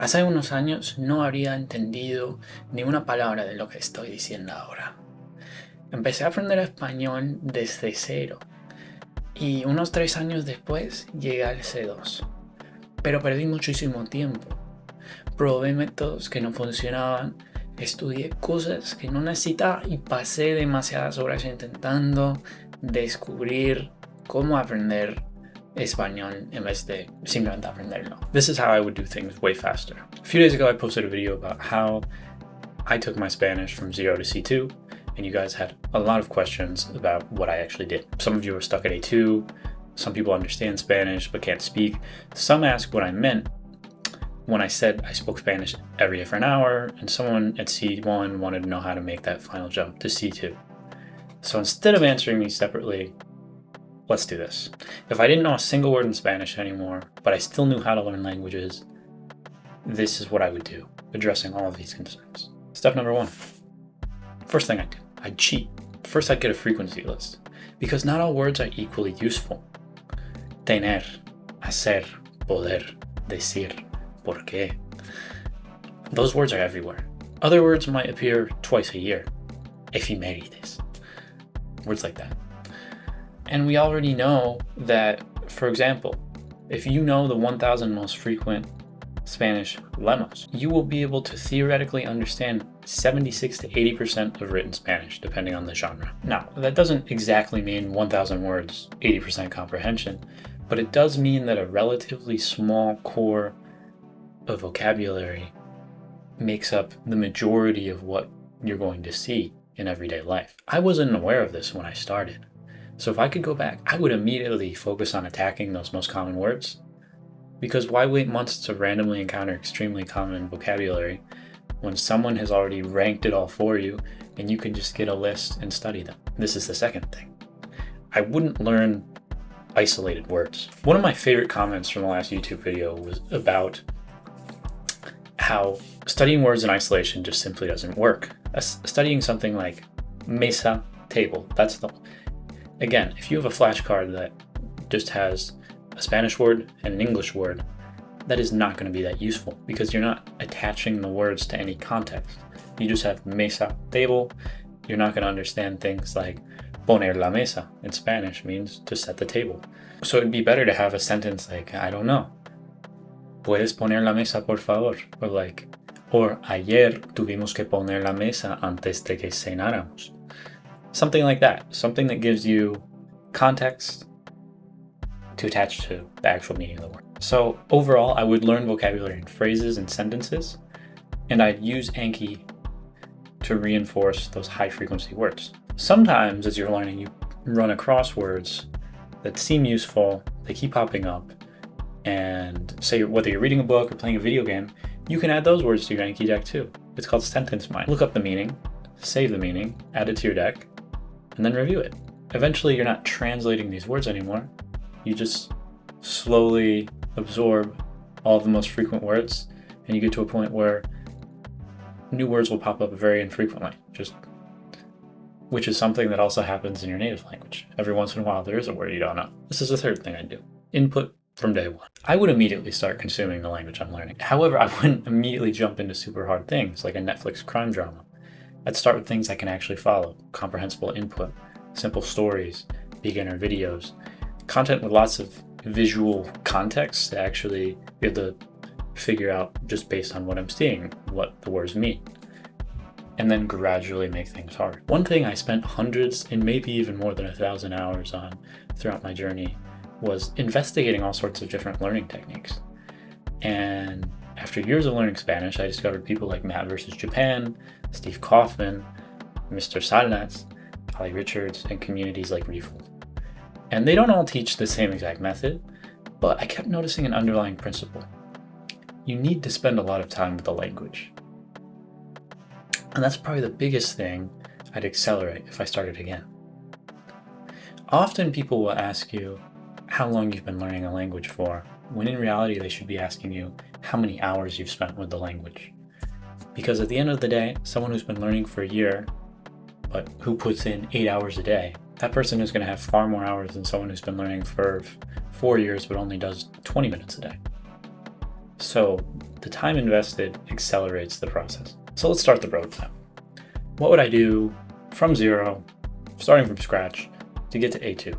Hace unos años no habría entendido ni una palabra de lo que estoy diciendo ahora. Empecé a aprender español desde cero y unos 3 años después llegué al C2. Pero perdí muchísimo tiempo. Probé métodos que no funcionaban, estudié cosas que no necesitaba y pasé demasiadas horas intentando descubrir cómo aprender español en vez de simplemente aprenderlo. This is how I would do things way faster. A few days ago I posted a video about how I took my Spanish from 0 to C2, and you guys had a lot of questions about what I actually did. Some of you were stuck at A2, some people understand Spanish but can't speak. Some asked what I meant when I said I spoke Spanish every day for an hour, and someone at C1 wanted to know how to make that final jump to C2. So instead of answering these separately, let's do this. If I didn't know a single word in Spanish anymore, but I still knew how to learn languages, this is what I would do, addressing all of these concerns. Step number 1. First thing I'd do, I'd cheat. First, I'd get a frequency list, because not all words are equally useful. Tener, hacer, poder, decir, por qué. Those words are everywhere. Other words might appear twice a year. Efimérides. Words like that. And we already know that, for example, if you know the 1,000 most frequent Spanish lemmas, you will be able to theoretically understand 76 to 80% of written Spanish, depending on the genre. Now, that doesn't exactly mean 1,000 words, 80% comprehension, but it does mean that a relatively small core of vocabulary makes up the majority of what you're going to see in everyday life. I wasn't aware of this when I started. So if I could go back, I would immediately focus on attacking those most common words. Because why wait months to randomly encounter extremely common vocabulary when someone has already ranked it all for you and you can just get a list and study them? This is the second thing. I wouldn't learn isolated words. One of my favorite comments from the last YouTube video was about how studying words in isolation just simply doesn't work. Studying something like mesa, table, again, if you have a flashcard that just has a Spanish word and an English word, that is not going to be that useful because you're not attaching the words to any context. You just have mesa, table. You're not going to understand things like poner la mesa in Spanish means to set the table. So it'd be better to have a sentence like, I don't know, ¿puedes poner la mesa por favor? Or ayer tuvimos que poner la mesa antes de que cenáramos. Something like that. Something that gives you context to attach to the actual meaning of the word. So overall, I would learn vocabulary in phrases and sentences, and I'd use Anki to reinforce those high frequency words. Sometimes as you're learning, you run across words that seem useful, they keep popping up, and say whether you're reading a book or playing a video game, you can add those words to your Anki deck too. It's called sentence mine. Look up the meaning, save the meaning, add it to your deck, and then review it. Eventually, you're not translating these words anymore. You just slowly absorb all of the most frequent words, and you get to a point where new words will pop up very infrequently, which is something that also happens in your native language. Every once in a while, there is a word you don't know. This is the third thing I do. Input from day one. I would immediately start consuming the language I'm learning. However, I wouldn't immediately jump into super hard things like a Netflix crime drama. I'd start with things I can actually follow, comprehensible input, simple stories, beginner videos, content with lots of visual context to actually be able to figure out just based on what I'm seeing, what the words mean, and then gradually make things hard. One thing I spent hundreds and maybe even more than 1,000 hours on throughout my journey was investigating all sorts of different learning techniques. And after years of learning Spanish, I discovered people like Matt vs. Japan, Steve Kaufman, Mr. Salnats, Holly Richards, and communities like Refold. And they don't all teach the same exact method, but I kept noticing an underlying principle. You need to spend a lot of time with the language. And that's probably the biggest thing I'd accelerate if I started again. Often people will ask you how long you've been learning a language for, when in reality they should be asking you how many hours you've spent with the language. Because at the end of the day, someone who's been learning for a year, but who puts in 8 hours a day, that person is going to have far more hours than someone who's been learning for 4 years but only does 20 minutes a day. So the time invested accelerates the process. So let's start the roadmap. What would I do from zero, starting from scratch, to get to A2?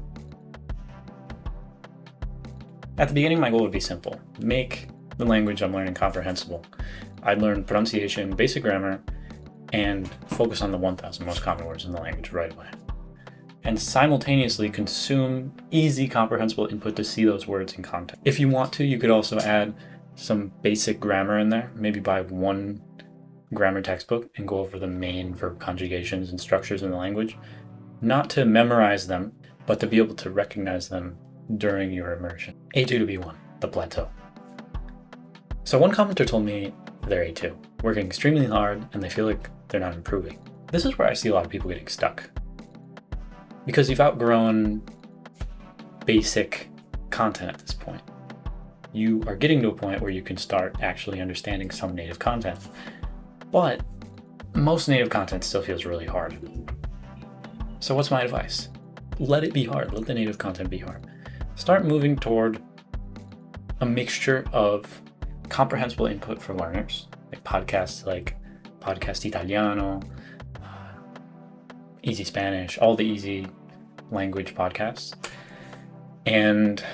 At the beginning, my goal would be simple. Make the language I'm learning comprehensible. I'd learn pronunciation, basic grammar, and focus on the 1,000 most common words in the language right away. And simultaneously consume easy comprehensible input to see those words in context. If you want to, you could also add some basic grammar in there, maybe buy one grammar textbook and go over the main verb conjugations and structures in the language, not to memorize them, but to be able to recognize them during your immersion. A2 to B1, the plateau. So one commenter told me they're A2, working extremely hard, and they feel like they're not improving. This is where I see a lot of people getting stuck. Because you've outgrown basic content at this point. You are getting to a point where you can start actually understanding some native content. But most native content still feels really hard. So what's my advice? Let it be hard. Let the native content be hard. Start moving toward a mixture of comprehensible input for learners, like podcasts like Podcast Italiano, Easy Spanish, all the easy language podcasts, and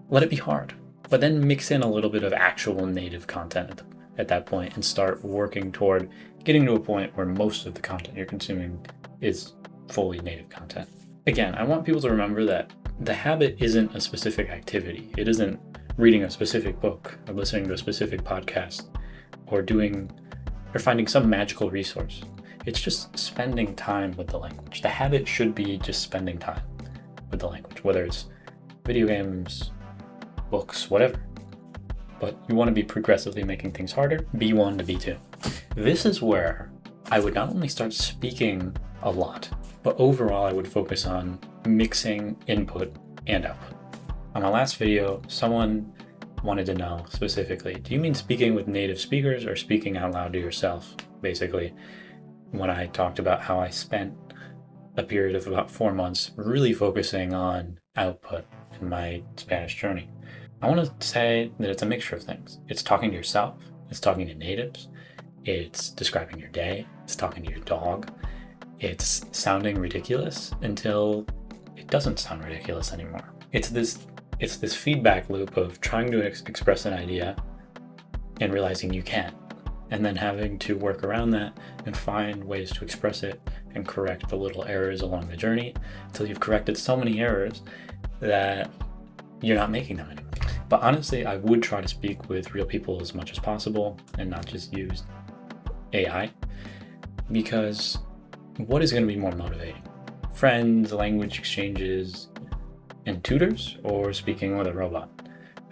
let it be hard. But then mix in a little bit of actual native content at that point and start working toward getting to a point where most of the content you're consuming is fully native content. Again, I want people to remember that the habit isn't a specific activity. It isn't reading a specific book or listening to a specific podcast or finding some magical resource. It's just spending time with the language. The habit should be just spending time with the language, whether it's video games, books, whatever. But you want to be progressively making things harder, B1 to B2. This is where I would not only start speaking a lot, but overall I would focus on mixing input and output. On my last video, someone wanted to know specifically, do you mean speaking with native speakers or speaking out loud to yourself? Basically, when I talked about how I spent a period of about 4 months really focusing on output in my Spanish journey. I want to say that it's a mixture of things. It's talking to yourself, it's talking to natives, it's describing your day, it's talking to your dog, it's sounding ridiculous until it doesn't sound ridiculous anymore. It's this feedback loop of trying to express an idea and realizing you can't, and then having to work around that and find ways to express it and correct the little errors along the journey until you've corrected so many errors that you're not making them anymore. But honestly, I would try to speak with real people as much as possible and not just use AI, because what is going to be more motivating? Friends, language exchanges, and tutors, or speaking with a robot?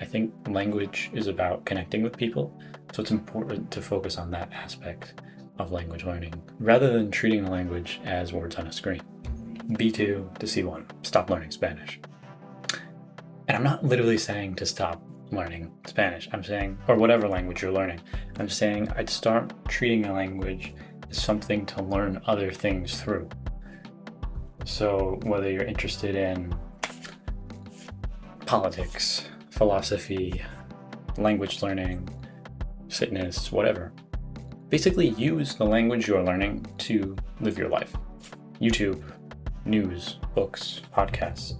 I think language is about connecting with people, so it's important to focus on that aspect of language learning rather than treating the language as words on a screen. B2 to C1, stop learning Spanish. And I'm not literally saying to stop learning Spanish. I'm saying, or whatever language you're learning, I'm saying I'd start treating a language as something to learn other things through. So whether you're interested in politics, philosophy, language learning, fitness, whatever, basically use the language you are learning to live your life. YouTube, news, books, podcasts,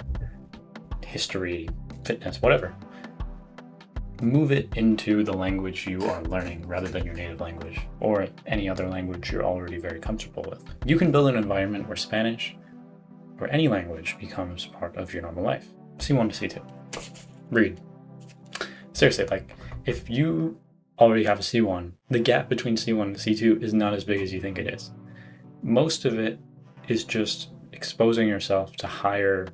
history, fitness, whatever. Move it into the language you are learning rather than your native language or any other language you're already very comfortable with. You can build an environment where Spanish or any language becomes part of your normal life. C1 to C2. Read. Seriously, like, if you already have a C1, the gap between C1 and C2 is not as big as you think it is. Most of it is just exposing yourself to higher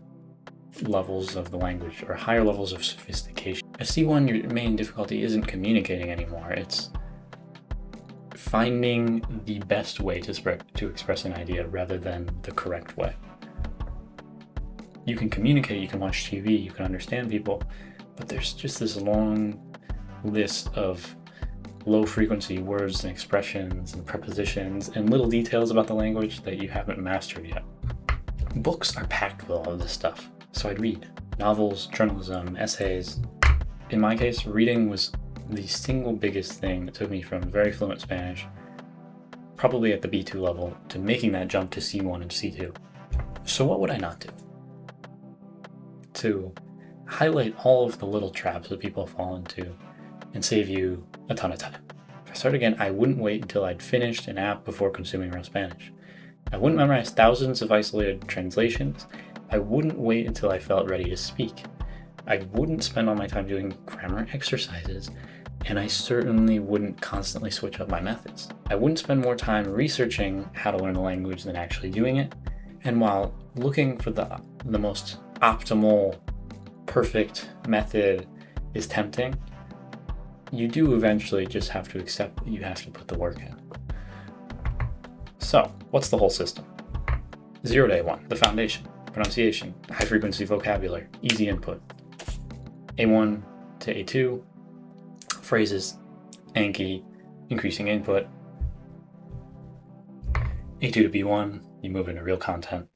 levels of the language or higher levels of sophistication. At C1, your main difficulty isn't communicating anymore. It's finding the best way to express an idea rather than the correct way. You can communicate, you can watch TV, you can understand people, but there's just this long list of low-frequency words and expressions and prepositions and little details about the language that you haven't mastered yet. Books are packed with all of this stuff, so I'd read novels, journalism, essays. In my case, reading was the single biggest thing that took me from very fluent Spanish, probably at the B2 level, to making that jump to C1 and C2. So what would I not do? To highlight all of the little traps that people fall into and save you a ton of time. If I start again, I wouldn't wait until I'd finished an app before consuming real Spanish. I wouldn't memorize thousands of isolated translations. I wouldn't wait until I felt ready to speak. I wouldn't spend all my time doing grammar exercises, and I certainly wouldn't constantly switch up my methods. I wouldn't spend more time researching how to learn a language than actually doing it. And while looking for the most optimal, perfect method is tempting, you do eventually just have to accept that you have to put the work in. So, what's the whole system? 0 to A1, the foundation, pronunciation, high frequency vocabulary, easy input. A1 to A2, phrases, Anki, increasing input. A2 to B1, you move into real content.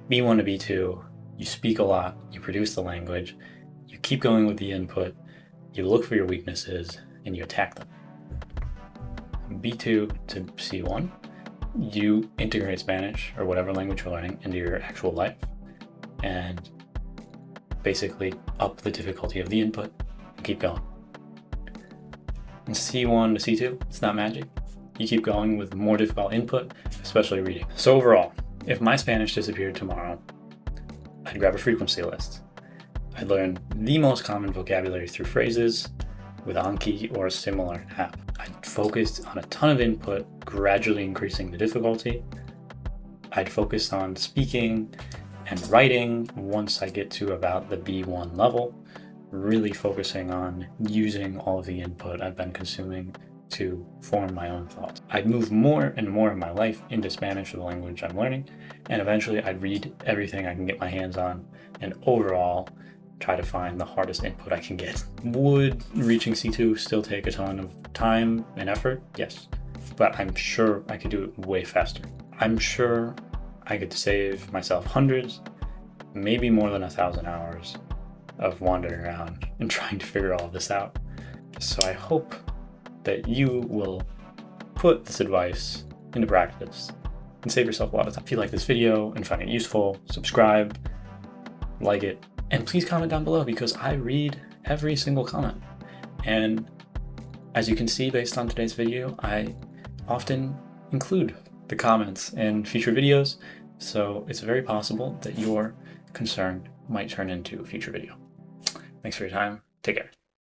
B1 to B2, you speak a lot, you produce the language, you keep going with the input, you look for your weaknesses, and you attack them. B2 to C1, you integrate Spanish or whatever language you're learning into your actual life and basically up the difficulty of the input and keep going. And C1 to C2, it's not magic. You keep going with more difficult input, especially reading. So overall, if my Spanish disappeared tomorrow, I'd grab a frequency list. I'd learn the most common vocabulary through phrases with Anki or a similar app. I'd focus on a ton of input, gradually increasing the difficulty. I'd focus on speaking and writing once I get to about the B1 level, really focusing on using all of the input I've been consuming to form my own thoughts. I'd move more and more of my life into Spanish, the language I'm learning, and eventually I'd read everything I can get my hands on, and overall try to find the hardest input I can get. Would reaching C2 still take a ton of time and effort? Yes, but I'm sure I could do it way faster. I'm sure I could save myself hundreds, maybe more than 1,000 hours of wandering around and trying to figure all of this out. So I hope that you will put this advice into practice and save yourself a lot of time. If you like this video and find it useful, subscribe, like it, and please comment down below because I read every single comment. And as you can see based on today's video, I often include the comments in future videos, so it's very possible that your concern might turn into a future video. Thanks for your time. Take care.